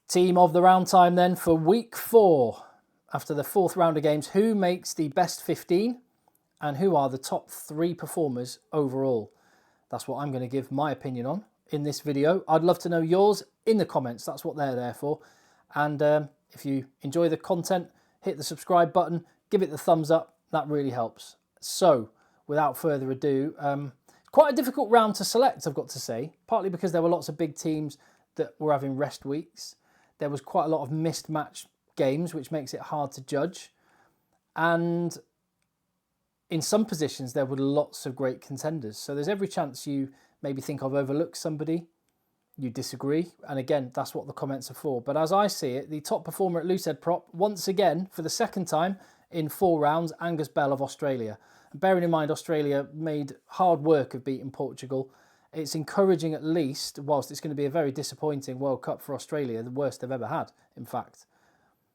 Team of the round time then for week 4. After the 4th round of games, who makes the best 15 and who are the top 3 performers overall? That's what I'm going to give my opinion on in this video. I'd love to know yours in the comments. That's what they're there for. And if you enjoy the content, hit the subscribe button, give it the thumbs up. That really helps. So, without further ado, quite a difficult round to select, I've got to say. Partly because there were lots of big teams that were having rest weeks. There was quite a lot of missed match games, which makes it hard to judge. And in some positions, there were lots of great contenders. So there's every chance you maybe think I've overlooked somebody. You disagree. And again, that's what the comments are for. But as I see it, the top performer at Loosehead Prop, once again, for the second time in 4 rounds, Angus Bell of Australia. And bearing in mind, Australia made hard work of beating Portugal. It's encouraging at least, whilst it's going to be a very disappointing World Cup for Australia, the worst they've ever had, in fact.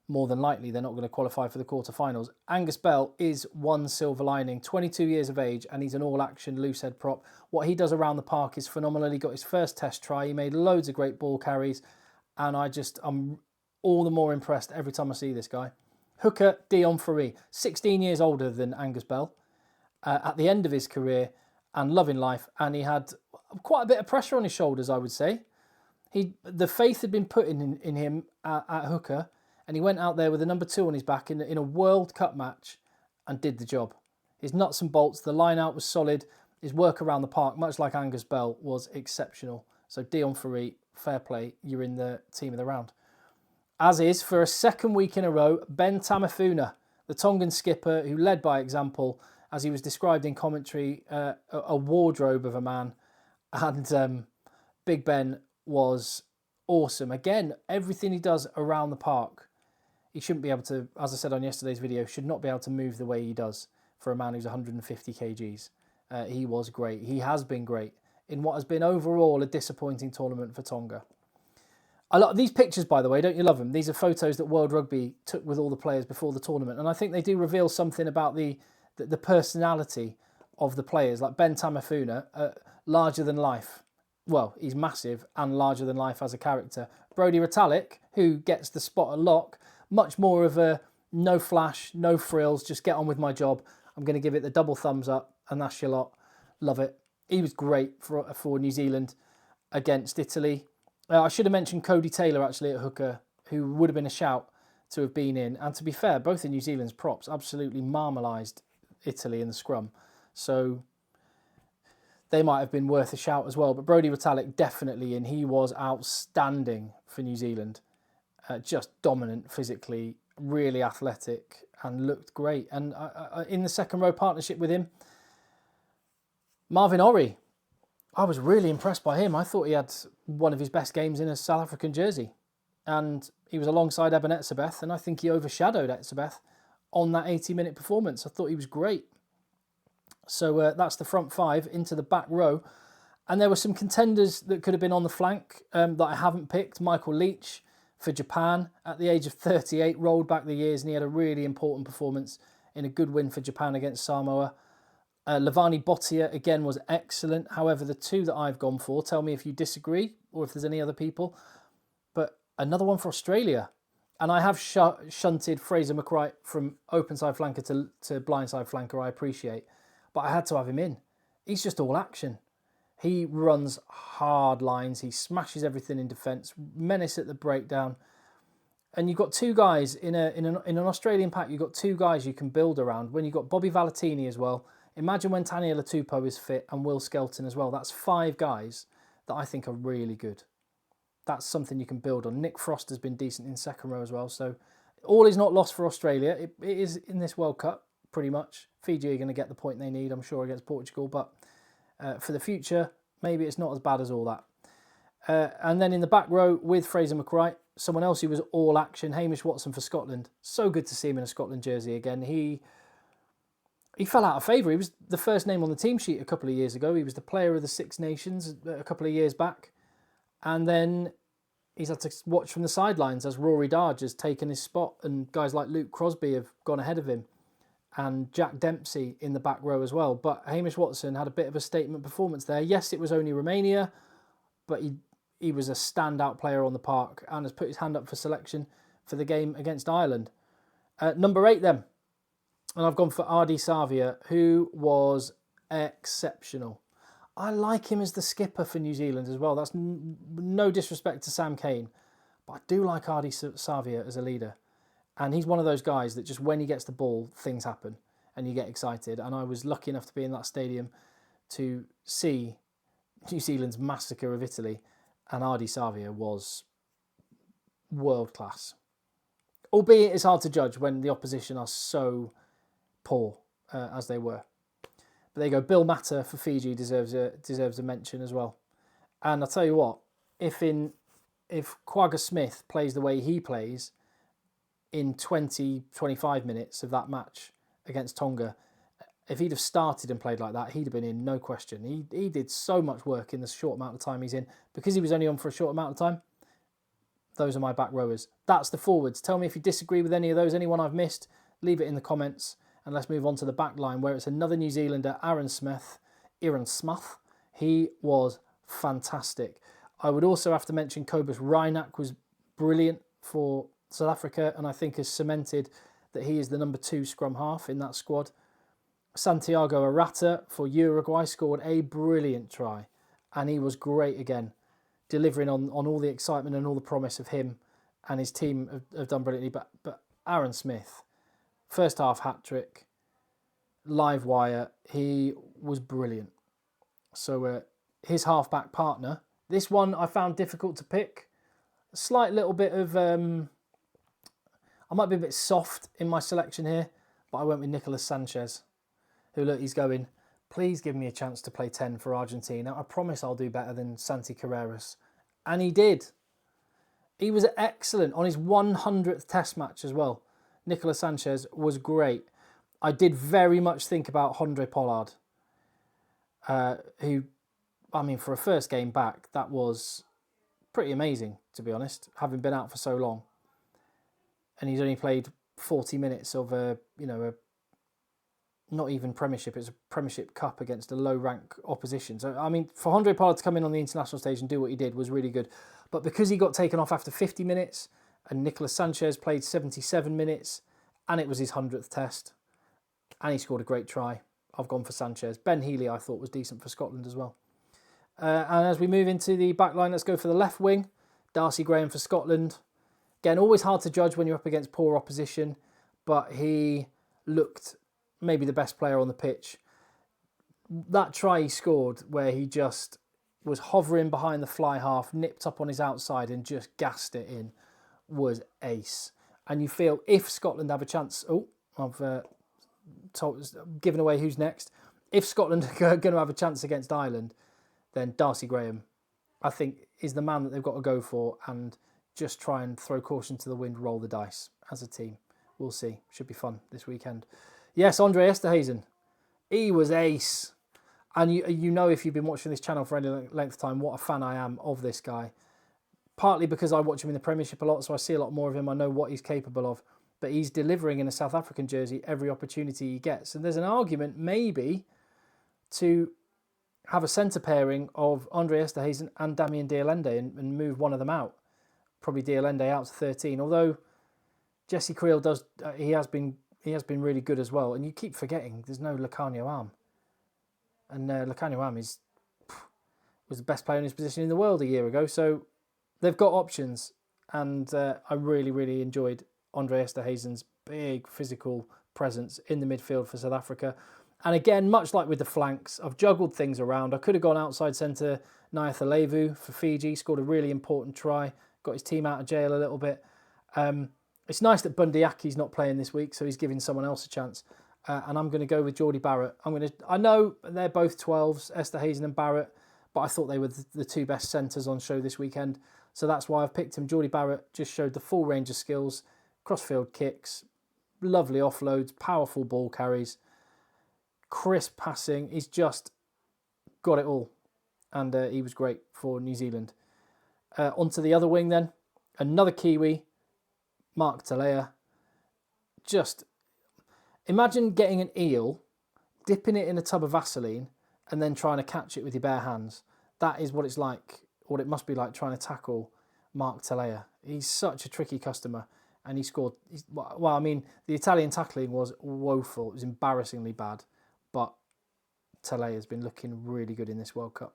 More than likely, they're not going to qualify for the quarterfinals. Angus Bell is one silver lining, 22 years of age, and he's an all-action loosehead prop. What he does around the park is phenomenal. He got his first test try. He made loads of great ball carries, and I'm all the more impressed every time I see this guy. Hooker Dion Ferry, 16 years older than Angus Bell, at the end of his career and loving life, and he had quite a bit of pressure on his shoulders, I would say. The faith had been put in him at hooker, and he went out there with the number 2 on his back in a World Cup match and did the job. His nuts and bolts, the line out was solid. His work around the park, much like Angus Bell, was exceptional. So Dion Ferry, fair play, you're in the team of the round. As is, for a second week in a row, Ben Tameifuna, the Tongan skipper who led by example, as he was described in commentary, a wardrobe of a man. And Big Ben was awesome. Again, everything he does around the park, he shouldn't be able to, as I said on yesterday's video, should not be able to move the way he does for a man who's 150 kgs. He was great. He has been great in what has been overall a disappointing tournament for Tonga. A lot of these pictures, by the way, don't you love them? These are photos that World Rugby took with all the players before the tournament. And I think they do reveal something about the personality of the players. Like Ben Tameifuna, larger than life. Well, he's massive and larger than life as a character. Brodie Retallick, who gets the spot a lot, much more of a no flash, no frills, just get on with my job. I'm going to give it the double thumbs up, and that's your lot. Love it. He was great for New Zealand against Italy. I should have mentioned Cody Taylor, actually, at hooker, who would have been a shout to have been in. And to be fair, both of New Zealand's props absolutely marmalised Italy in the scrum. So they might have been worth a shout as well. But Brodie Retallick definitely in. He was outstanding for New Zealand. Just dominant physically, really athletic, and looked great. And in the second row partnership with him, Marvin Orie, I was really impressed by him. I thought he had one of his best games in a South African jersey. And he was alongside Eben Etzebeth, and I think he overshadowed Etzebeth on that 80-minute performance. I thought he was great. So that's the front 5 into the back row. And there were some contenders that could have been on the flank that I haven't picked. Michael Leach for Japan at the age of 38, rolled back the years, and he had a really important performance in a good win for Japan against Samoa. Levani Bottia, again, was excellent. However, the 2 that I've gone for, tell me if you disagree or if there's any other people. But another one for Australia. And I have shunted Fraser Macrite from open side flanker to blind side flanker, I appreciate. But I had to have him in. He's just all action. He runs hard lines. He smashes everything in defence. Menace at the breakdown. And you've got 2 guys in an Australian pack. You've got 2 guys you can build around. When you've got Bobby Valentini as well. Imagine when Taniela Tupou is fit and Will Skelton as well. That's 5 guys that I think are really good. That's something you can build on. Nick Frost has been decent in second row as well. So all is not lost for Australia. It is in this World Cup, pretty much. Fiji are going to get the point they need, I'm sure, against Portugal. But for the future, maybe it's not as bad as all that. And then in the back row with Fraser Macrite, someone else who was all action, Hamish Watson for Scotland. So good to see him in a Scotland jersey again. He fell out of favour. He was the first name on the team sheet a couple of years ago. He was the player of the Six Nations a couple of years back. And then he's had to watch from the sidelines as Rory Darge has taken his spot, and guys like Luke Crosby have gone ahead of him, and Jack Dempsey in the back row as well. But Hamish Watson had a bit of a statement performance there. Yes, it was only Romania, but he was a standout player on the park and has put his hand up for selection for the game against Ireland. Number 8 then, and I've gone for Ardie Savia, who was exceptional. I like him as the skipper for New Zealand as well. That's no disrespect to Sam Cane, but I do like Ardie Savia as a leader. And he's one of those guys that just when he gets the ball, things happen and you get excited. And I was lucky enough to be in that stadium to see New Zealand's massacre of Italy, and Ardie Savia was world class. Albeit it's hard to judge when the opposition are so poor as they were. But there you go. Bill Matter for Fiji deserves a mention as well. And I'll tell you what, if Quagga Smith plays the way he plays in 20-25 minutes of that match against Tonga, if he'd have started and played like that, he'd have been in, no question. He did so much work in the short amount of time he's in. Because he was only on for a short amount of time, those are my back rowers. That's the forwards. Tell me if you disagree with any of those, anyone I've missed, leave it in the comments. And let's move on to the back line, where it's another New Zealander, Aaron Smith. He was fantastic. I would also have to mention Cobus Reinach was brilliant for South Africa, and I think has cemented that he is the number 2 scrum half in that squad. Santiago Arata for Uruguay scored a brilliant try, and he was great again, delivering on all the excitement and all the promise of him, and his team have done brilliantly. But Aaron Smith, first half hat-trick, live wire, he was brilliant. So his half-back partner, this one I found difficult to pick. A slight little bit of, I might be a bit soft in my selection here, but I went with Nicolas Sanchez, who, look, he's going, please give me a chance to play 10 for Argentina. I promise I'll do better than Santi Carreras. And he did. He was excellent on his 100th test match as well. Nicolas Sanchez was great. I did very much think about Handré Pollard, who, I mean, for a first game back, that was pretty amazing, to be honest, having been out for so long. And he's only played 40 minutes of a not even Premiership, it's a Premiership Cup against a low-rank opposition. So, I mean, for Handré Pollard to come in on the international stage and do what he did was really good. But because he got taken off after 50 minutes and Nicolas Sanchez played 77 minutes and it was his 100th test and he scored a great try, I've gone for Sanchez. Ben Healy, I thought, was decent for Scotland as well. And as we move into the back line, let's go for the left wing. Darcy Graham for Scotland. Again, always hard to judge when you're up against poor opposition, but he looked maybe the best player on the pitch. That try he scored where he just was hovering behind the fly half, nipped up on his outside and just gassed it in, was ace. And you feel if Scotland have a chance... Oh, I've given away who's next. If Scotland are going to have a chance against Ireland, then Darcy Graham, I think, is the man that they've got to go for and just try and throw caution to the wind, roll the dice as a team. We'll see. Should be fun this weekend. Yes, Andre Esterhazn. He was ace. And you know, if you've been watching this channel for any length of time, what a fan I am of this guy. Partly because I watch him in the Premiership a lot, so I see a lot more of him. I know what he's capable of. But he's delivering in a South African jersey every opportunity he gets. And there's an argument, maybe, to have a centre pairing of Andre Esterhazn and Damien Dialende and move one of them out. Probably Dialende out to 13. Although Jesse Creel does, he has been really good as well. And you keep forgetting there's no Lukhanyo Am. And Lukhanyo Am was the best player in his position in the world a year ago. So they've got options. And I really, really enjoyed Andre Esterhazen's big physical presence in the midfield for South Africa. And again, much like with the flanks, I've juggled things around. I could have gone outside centre Nyathalevu for Fiji, scored a really important try, got his team out of jail a little bit. It's nice that Bundiaki's not playing this week, so he's giving someone else a chance. And I'm going to go with Geordie Barrett. I know they're both 12s, Esterhazn and Barrett, but I thought they were the two best centres on show this weekend. So that's why I've picked him. Geordie Barrett just showed the full range of skills, crossfield kicks, lovely offloads, powerful ball carries, crisp passing. He's just got it all. And he was great for New Zealand. Onto the other wing then. Another Kiwi, Mark Talea. Just imagine getting an eel, dipping it in a tub of Vaseline, and then trying to catch it with your bare hands. That is what it's like, what it must be like trying to tackle Mark Telea. He's such a tricky customer, and he scored. Well, I mean, the Italian tackling was woeful. It was embarrassingly bad, but Telea has been looking really good in this World Cup.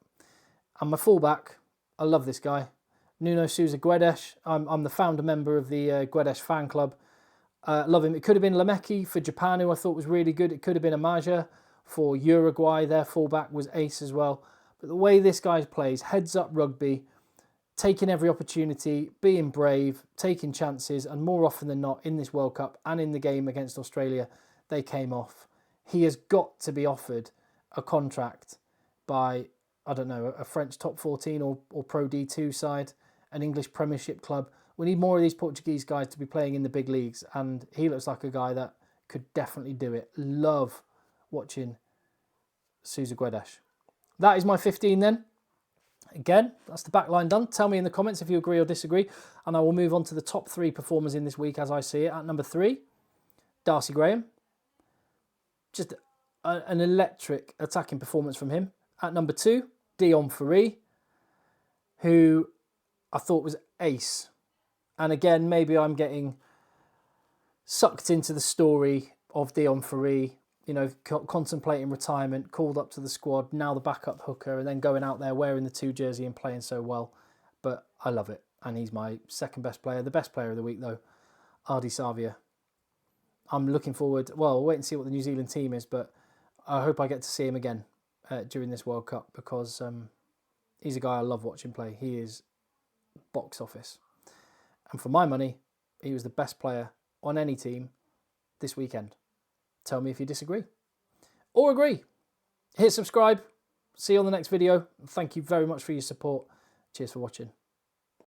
And my fullback, I love this guy, Nuno Souza Guedes. I'm the founder member of the Guedes fan club. Love him. It could have been Lameki for Japan, who I thought was really good. It could have been Amaja for Uruguay. Their fullback was ace as well. But the way this guy plays, heads up rugby, taking every opportunity, being brave, taking chances, and more often than not in this World Cup and in the game against Australia, they came off. He has got to be offered a contract by, I don't know, a French top 14 or Pro D2 side, an English Premiership club. We need more of these Portuguese guys to be playing in the big leagues, and he looks like a guy that could definitely do it. Love watching Souza Guedes. That is my 15 then. Again, that's the back line done. Tell me in the comments if you agree or disagree, and I will move on to the top 3 performers in this week as I see it. At number 3, Darcy Graham. Just an electric attacking performance from him. At number 2, Dion Fourie, who I thought was ace. And again, maybe I'm getting sucked into the story of Dion Fourie, you know, contemplating retirement, called up to the squad, now the backup hooker, and then going out there wearing the 2 jersey and playing so well. But I love it. And he's my second best player. The best player of the week, though, Ardie Savea. I'm looking forward. Well, we'll wait and see what the New Zealand team is, but I hope I get to see him again during this World Cup, because he's a guy I love watching play. He is box office. And for my money, he was the best player on any team this weekend. Tell me if you disagree or agree. Hit subscribe. See you on the next video. Thank you very much for your support. Cheers for watching.